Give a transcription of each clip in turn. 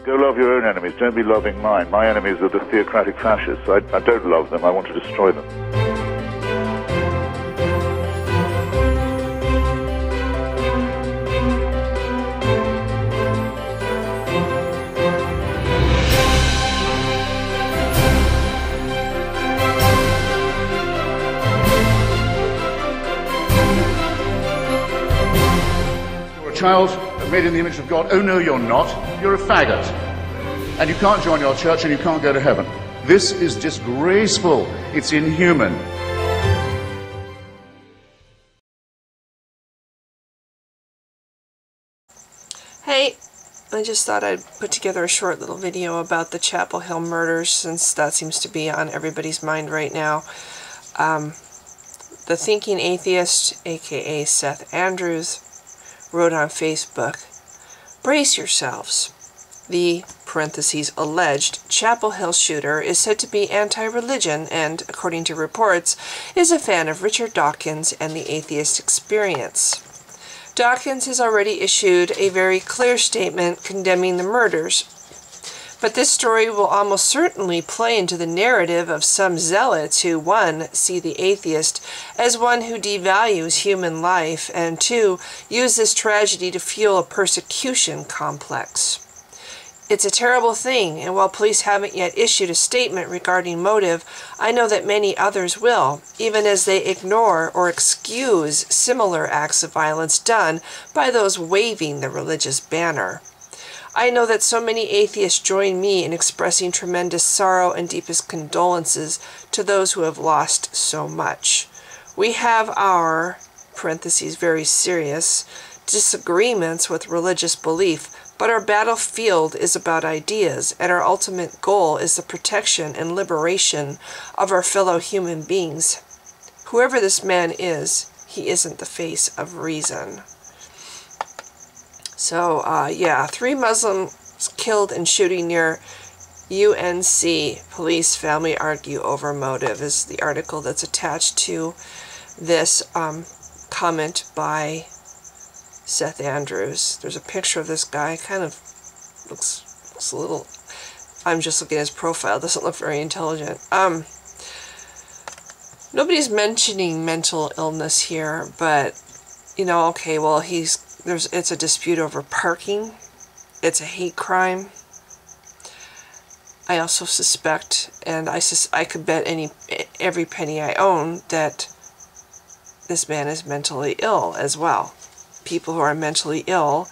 Go love your own enemies. Don't be loving mine. My enemies are the theocratic fascists. I don't love them. I want to destroy them. Child made in the image of God. Oh no, you're not. You're a faggot. And you can't join your church and you can't go to heaven. This is disgraceful. It's inhuman. Hey, I just thought I'd put together a short little video about the Chapel Hill murders, since that seems to be on everybody's mind right now. The Thinking Atheist, aka Seth Andrews, wrote on Facebook, "Brace yourselves. The, parentheses, alleged Chapel Hill shooter is said to be anti-religion and, according to reports, is a fan of Richard Dawkins and the atheist experience. Dawkins has already issued a very clear statement condemning the murders, but this story will almost certainly play into the narrative of some zealots who, 1, see the atheist as one who devalues human life, and 2, use this tragedy to fuel a persecution complex. It's a terrible thing, and while police haven't yet issued a statement regarding motive, I know that many others will, even as they ignore or excuse similar acts of violence done by those waving the religious banner. I know that so many atheists join me in expressing tremendous sorrow and deepest condolences to those who have lost so much. We have our, parentheses, very serious, disagreements with religious belief, but our battlefield is about ideas, and our ultimate goal is the protection and liberation of our fellow human beings. Whoever this man is, he isn't the face of reason." So, yeah, 3 Muslims killed in shooting near UNC. Police family argue over motive is the article that's attached to this comment by Seth Andrews. There's a picture of this guy. Kind of looks a little... I'm just looking at his profile. Doesn't look very intelligent. Nobody's mentioning mental illness here, but, you know, okay, well, it's a dispute over parking. It's a hate crime. I also suspect, and I could bet every penny I own, that this man is mentally ill as well. People who are mentally ill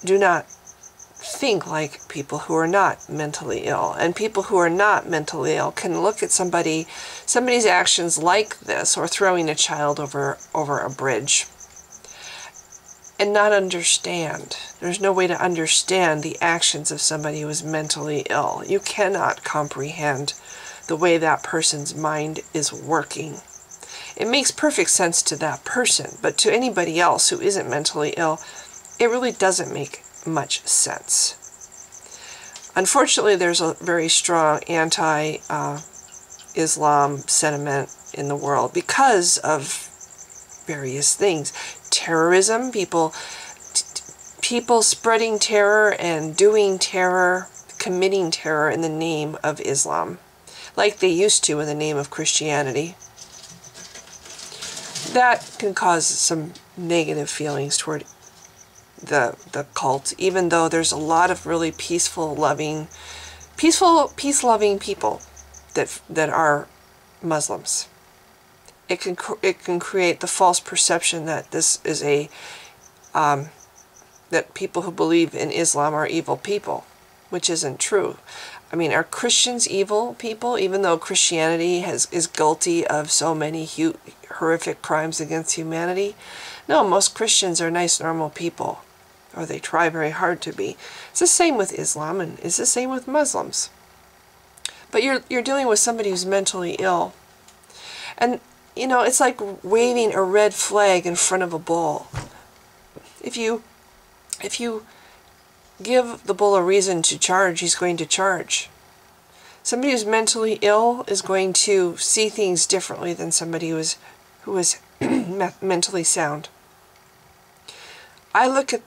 do not think like people who are not mentally ill. And people who are not mentally ill can look at somebody's actions like this, or throwing a child over a bridge, and not understand. There's no way to understand the actions of somebody who is mentally ill. You cannot comprehend the way that person's mind is working. It makes perfect sense to that person, but to anybody else who isn't mentally ill, it really doesn't make much sense. Unfortunately, there's a very strong anti-Islam sentiment in the world because of various things. Terrorism, people spreading terror and doing terror, committing terror in the name of Islam, like they used to in the name of Christianity. That can cause some negative feelings toward the cult, even though there's a lot of really peace-loving people that are Muslims. It can create the false perception that this is that people who believe in Islam are evil people, which isn't true. I mean, are Christians evil people, even though Christianity is guilty of so many horrific crimes against humanity? No, most Christians are nice, normal people, or they try very hard to be. It's the same with Islam, and it's the same with Muslims. But you're dealing with somebody who's mentally ill, and you know, it's like waving a red flag in front of a bull. If you give the bull a reason to charge, he's going to charge. Somebody who's mentally ill is going to see things differently than somebody who is mentally sound. I look at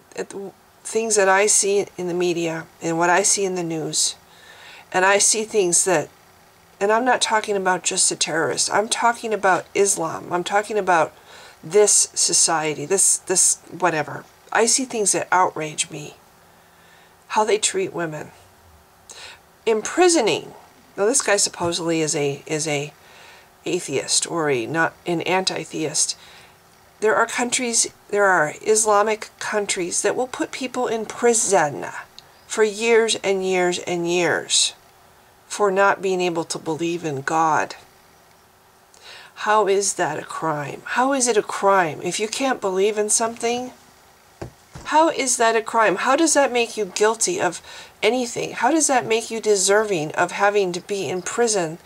things that I see in the media and what I see in the news, and I see things that, and I'm not talking about just the terrorists, I'm talking about Islam, I'm talking about this society, this whatever. I see things that outrage me. How they treat women. Imprisoning. Now this guy supposedly is a atheist or not an anti-theist. There are countries, there are Islamic countries that will put people in prison for years and years and years for not being able to believe in God. How is that a crime? How is it a crime if you can't believe in something? How is that a crime? How does that make you guilty of anything? How does that make you deserving of having to be in prison,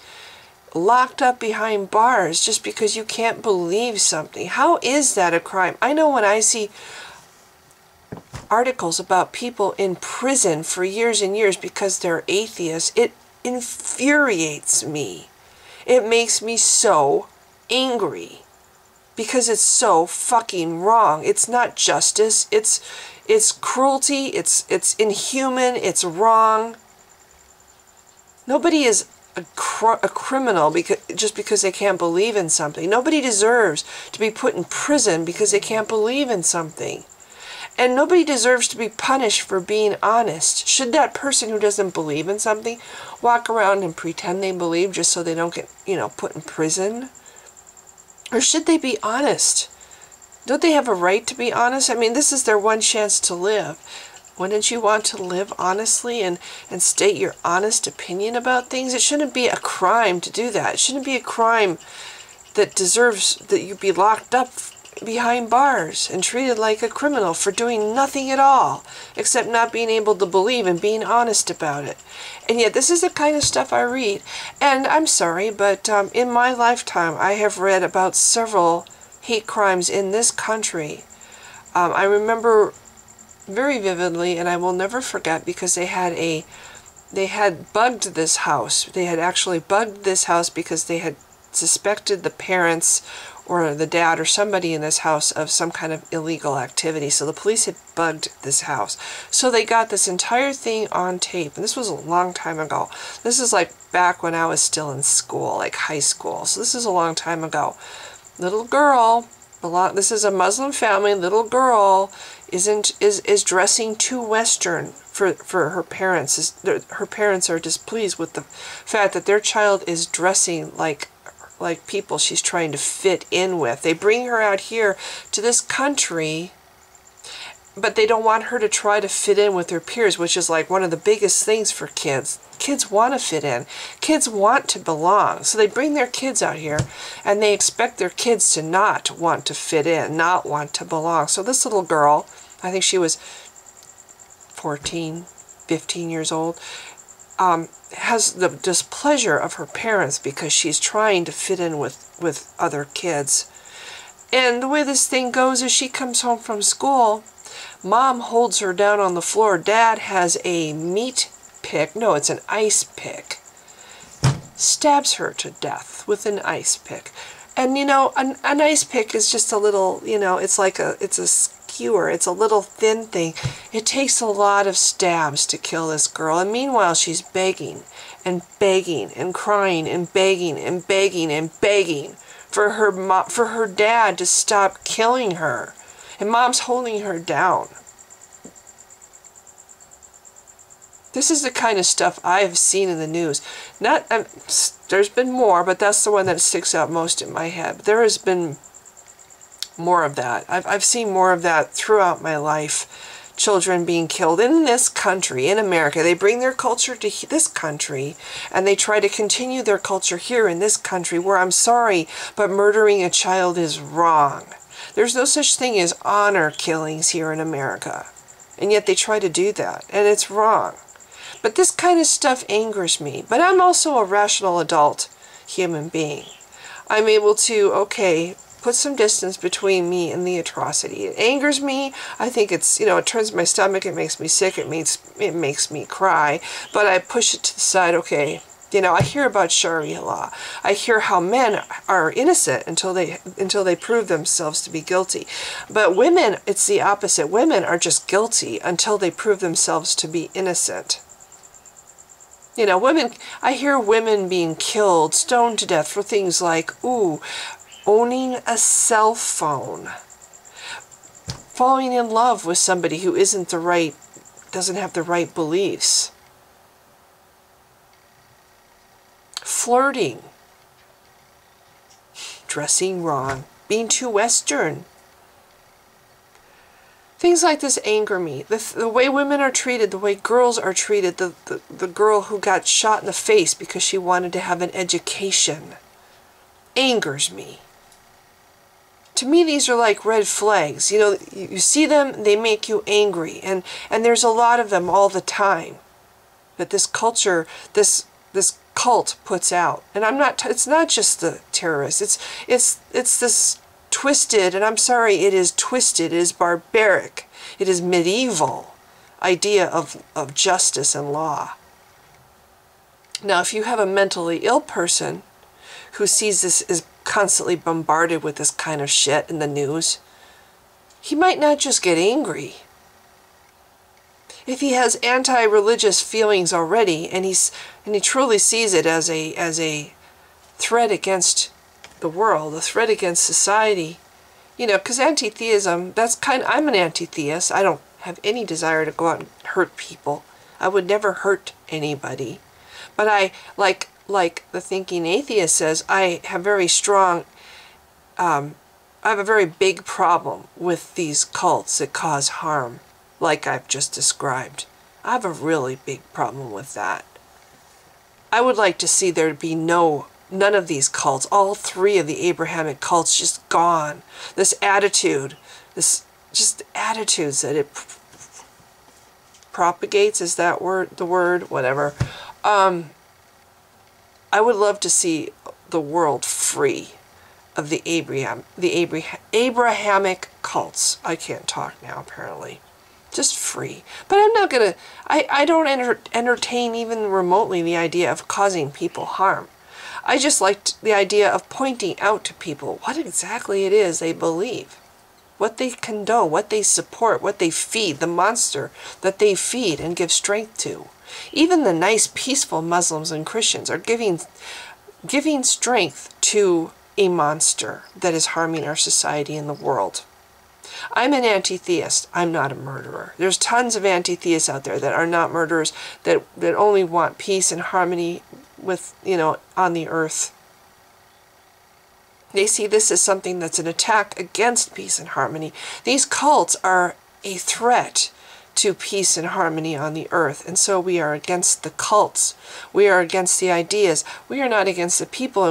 locked up behind bars just because you can't believe something? How is that a crime? I know when I see articles about people in prison for years and years because they're atheists, it infuriates me. It makes me so angry. Because it's so fucking wrong. It's not justice. It's cruelty. It's inhuman. It's wrong. Nobody is a criminal just because they can't believe in something. Nobody deserves to be put in prison because they can't believe in something. And nobody deserves to be punished for being honest. Should that person who doesn't believe in something walk around and pretend they believe just so they don't get, put in prison? Or should they be honest? Don't they have a right to be honest? I mean, this is their one chance to live. Wouldn't you want to live honestly and state your honest opinion about things? It shouldn't be a crime to do that. It shouldn't be a crime that deserves that you be locked up behind bars and treated like a criminal for doing nothing at all except not being able to believe and being honest about it. And yet this is the kind of stuff I read. And I'm sorry, but in my lifetime I have read about several hate crimes in this country. I remember very vividly, and I will never forget, because they had bugged this house. They had actually bugged this house because they had suspected the parents or the dad or somebody in this house of some kind of illegal activity. So the police had bugged this house. So they got this entire thing on tape. And this was a long time ago. This is like back when I was still in school, like high school. So this is a long time ago. Little girl, this is a Muslim family, little girl is dressing too Western for her parents. Her parents are displeased with the fact that their child is dressing like people she's trying to fit in with. They bring her out here to this country, but they don't want her to try to fit in with her peers, which is like one of the biggest things for kids. Kids want to fit in. Kids want to belong. So they bring their kids out here, and they expect their kids to not want to fit in, not want to belong. So this little girl, I think she was 14, 15 years old, has the displeasure of her parents because she's trying to fit in with other kids. And the way this thing goes is she comes home from school, mom holds her down on the floor, dad has a meat pick, no, it's an ice pick, stabs her to death with an ice pick. And an ice pick is just a little, it's a skewer, it's a little thin thing. It takes a lot of stabs to kill this girl, and meanwhile she's begging and begging and crying and begging and begging and begging for her dad to stop killing her, and mom's holding her down. This is the kind of stuff I've seen in the news. There's been more, but that's the one that sticks out most in my head. But there has been more of that. I've seen more of that throughout my life. Children being killed in this country, in America. They bring their culture to this country, and they try to continue their culture here in this country, where, I'm sorry, but murdering a child is wrong. There's no such thing as honor killings here in America. And yet they try to do that, and it's wrong. But this kind of stuff angers me. But I'm also a rational adult human being. I'm able to, okay, put some distance between me and the atrocity. It angers me. I think it's, it turns my stomach. It makes me sick. It makes me cry. But I push it to the side. Okay, You know, I hear about Sharia law. I hear how men are innocent until they prove themselves to be guilty. But women, it's the opposite. Women are just guilty until they prove themselves to be innocent. You know, women, I hear women being killed, stoned to death for things like, owning a cell phone, falling in love with somebody who doesn't have the right beliefs, flirting, dressing wrong, being too Western. Things like this anger me. The way women are treated, the way girls are treated, the girl who got shot in the face because she wanted to have an education, angers me. To me, these are like red flags. You know, you see them, they make you angry. And there's a lot of them all the time that this culture, this cult puts out. And it's not just the terrorists. It's this twisted, and I'm sorry, it is twisted, it is barbaric, it is medieval idea of justice and law. Now, if you have a mentally ill person who sees this is constantly bombarded with this kind of shit in the news, he might not just get angry. If he has anti-religious feelings already, and he truly sees it as a threat against the world, a threat against society, you know, because anti-theism, I'm an anti-theist. I don't have any desire to go out and hurt people. I would never hurt anybody. But I, like the thinking atheist says, I have I have a very big problem with these cults that cause harm, like I've just described. I have a really big problem with that. I would like to see there be none of these cults, all three of the Abrahamic cults just gone. This attitude, just attitudes that it propagates, is that the word? Whatever. I would love to see the world free of the Abrahamic cults. I can't talk now, apparently. Just free. But I'm not going to, I don't entertain even remotely the idea of causing people harm. I just liked the idea of pointing out to people what exactly it is they believe, what they condone, what they support, what they feed, the monster that they feed and give strength to. Even the nice, peaceful Muslims and Christians are giving strength to a monster that is harming our society and the world. I'm an anti-theist. I'm not a murderer. There's tons of anti-theists out there that are not murderers, that only want peace and harmony with, on the earth. They see this as something that's an attack against peace and harmony. These cults are a threat to peace and harmony on the earth, and so we are against the cults. We are against the ideas. We are not against the people,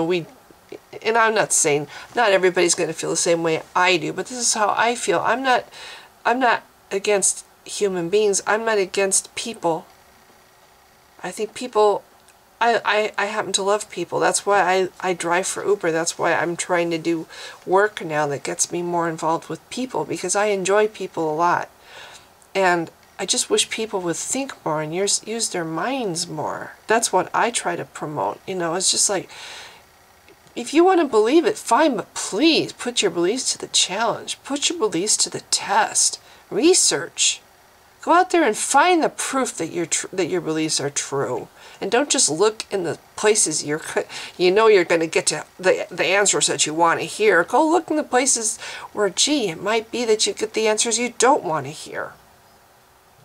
and I'm not saying not everybody's going to feel the same way I do, but this is how I feel. I'm not against human beings. I'm not against people. I think people, I happen to love people. That's why I drive for Uber. That's why I'm trying to do work now that gets me more involved with people, because I enjoy people a lot. And I just wish people would think more and use their minds more. That's what I try to promote. It's just like, if you want to believe it, fine, but please put your beliefs to the challenge. Put your beliefs to the test. Research. Go out there and find the proof that your beliefs are true. And don't just look in the places you're going to get to the answers that you want to hear. Go look in the places where, it might be that you get the answers you don't want to hear.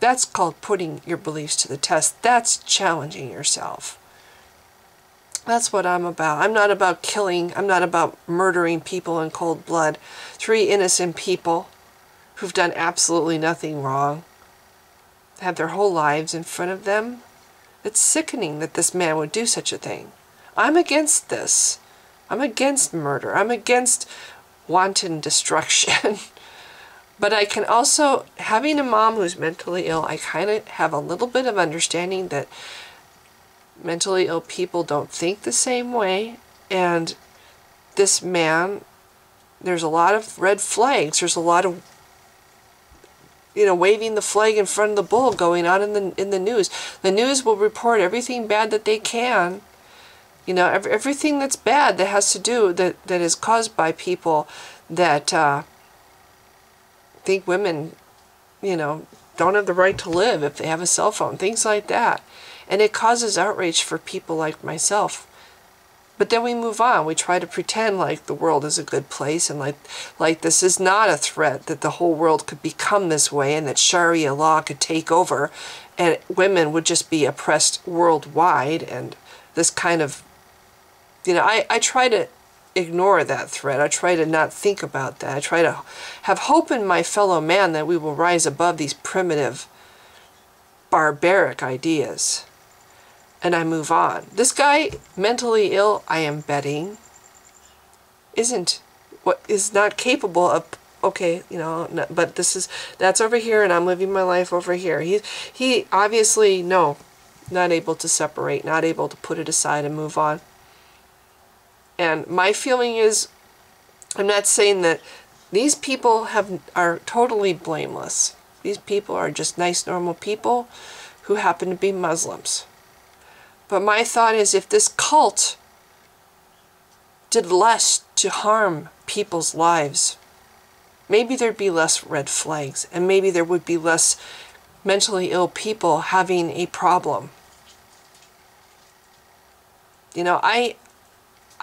That's called putting your beliefs to the test. That's challenging yourself. That's what I'm about. I'm not about killing. I'm not about murdering people in cold blood. 3 innocent people who've done absolutely nothing wrong have their whole lives in front of them. It's sickening that this man would do such a thing. I'm against this. I'm against murder. I'm against wanton destruction. But I can also, having a mom who's mentally ill, I kind of have a little bit of understanding that mentally ill people don't think the same way. And this man, there's a lot of red flags. There's a lot of, waving the flag in front of the bull going on in the news. The news will report everything bad that they can, You know, everything that's bad that has to do, that is caused by people that think women, you know, don't have the right to live if they have a cell phone, things like that. And it causes outrage for people like myself. But then we move on. We try to pretend like the world is a good place, and like this is not a threat, that the whole world could become this way, and that Sharia law could take over and women would just be oppressed worldwide. And this kind of, you know, I try to ignore that threat. I try to not think about that. I try to have hope in my fellow man that we will rise above these primitive, barbaric ideas. And I move on. This guy, mentally ill, I am betting, is not capable of, okay, you know, no, but that's over here and I'm living my life over here. He obviously, no, not able to separate, not able to put it aside and move on. And my feeling is, I'm not saying that these people are totally blameless. These people are just nice, normal people who happen to be Muslims. But my thought is, if this cult did less to harm people's lives, maybe there'd be less red flags, and maybe there would be less mentally ill people having a problem. You know, I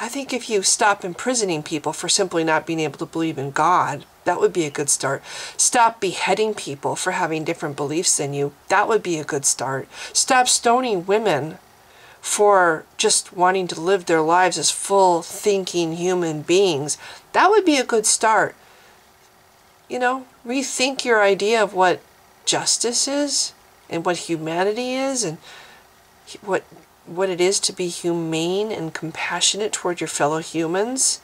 think if you stop imprisoning people for simply not being able to believe in God, that would be a good start. Stop beheading people for having different beliefs than you. That would be a good start. Stop stoning women for just wanting to live their lives as full thinking human beings. That would be a good start. You know, rethink your idea of what justice is and what humanity is and what it is to be humane and compassionate toward your fellow humans.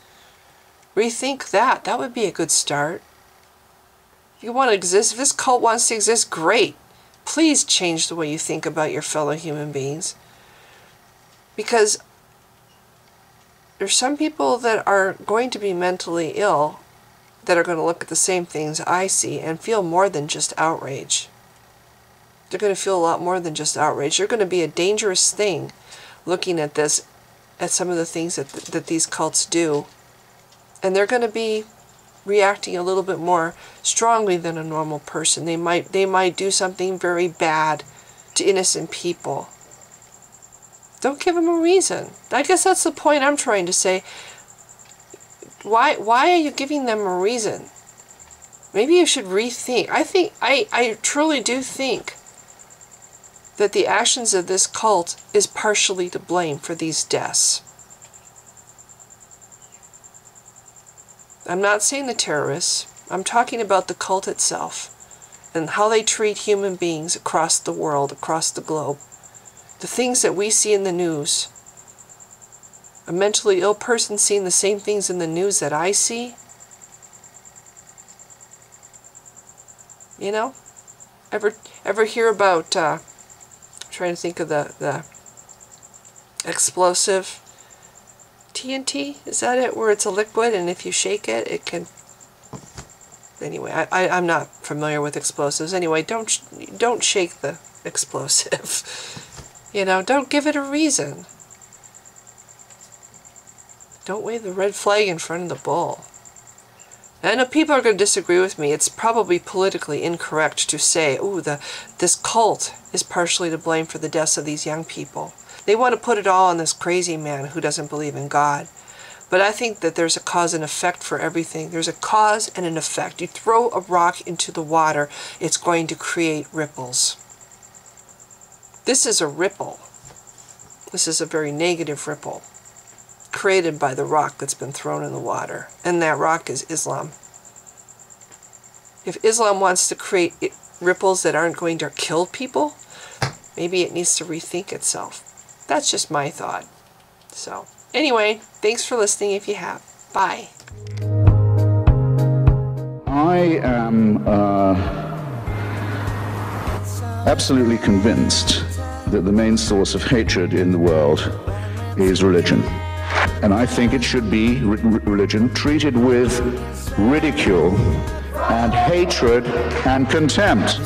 Rethink that. That would be a good start. If you want to exist, if this cult wants to exist, great. Please change the way you think about your fellow human beings. Because there's some people that are going to be mentally ill that are going to look at the same things I see and feel more than just outrage. They're going to feel a lot more than just outrage. They're going to be a dangerous thing looking at this, at some of the things that these cults do. And they're going to be reacting a little bit more strongly than a normal person. They might do something very bad to innocent people. Don't give them a reason. I guess that's the point I'm trying to say. Why are you giving them a reason? Maybe you should rethink. I truly do think that the actions of this cult is partially to blame for these deaths. I'm not saying the terrorists. I'm talking about the cult itself and how they treat human beings across the world, across the globe. The things that we see in the news. A mentally ill person seeing the same things in the news that I see. You know? Ever hear about, I'm trying to think of the explosive TNT? Is that it? Where it's a liquid and if you shake it, it can... Anyway, I'm not familiar with explosives. Anyway, don't shake the explosive. You know, don't give it a reason. Don't wave the red flag in front of the bull. And I know people are going to disagree with me. It's probably politically incorrect to say, ooh, this cult is partially to blame for the deaths of these young people. They want to put it all on this crazy man who doesn't believe in God. But I think that there's a cause and effect for everything. There's a cause and an effect. You throw a rock into the water, it's going to create ripples. This is a ripple. This is a very negative ripple created by the rock that's been thrown in the water. And that rock is Islam. If Islam wants to create ripples that aren't going to kill people, maybe it needs to rethink itself. That's just my thought. So, anyway, thanks for listening if you have. Bye. I am absolutely convinced that the main source of hatred in the world is religion. And I think it should be religion treated with ridicule and hatred and contempt.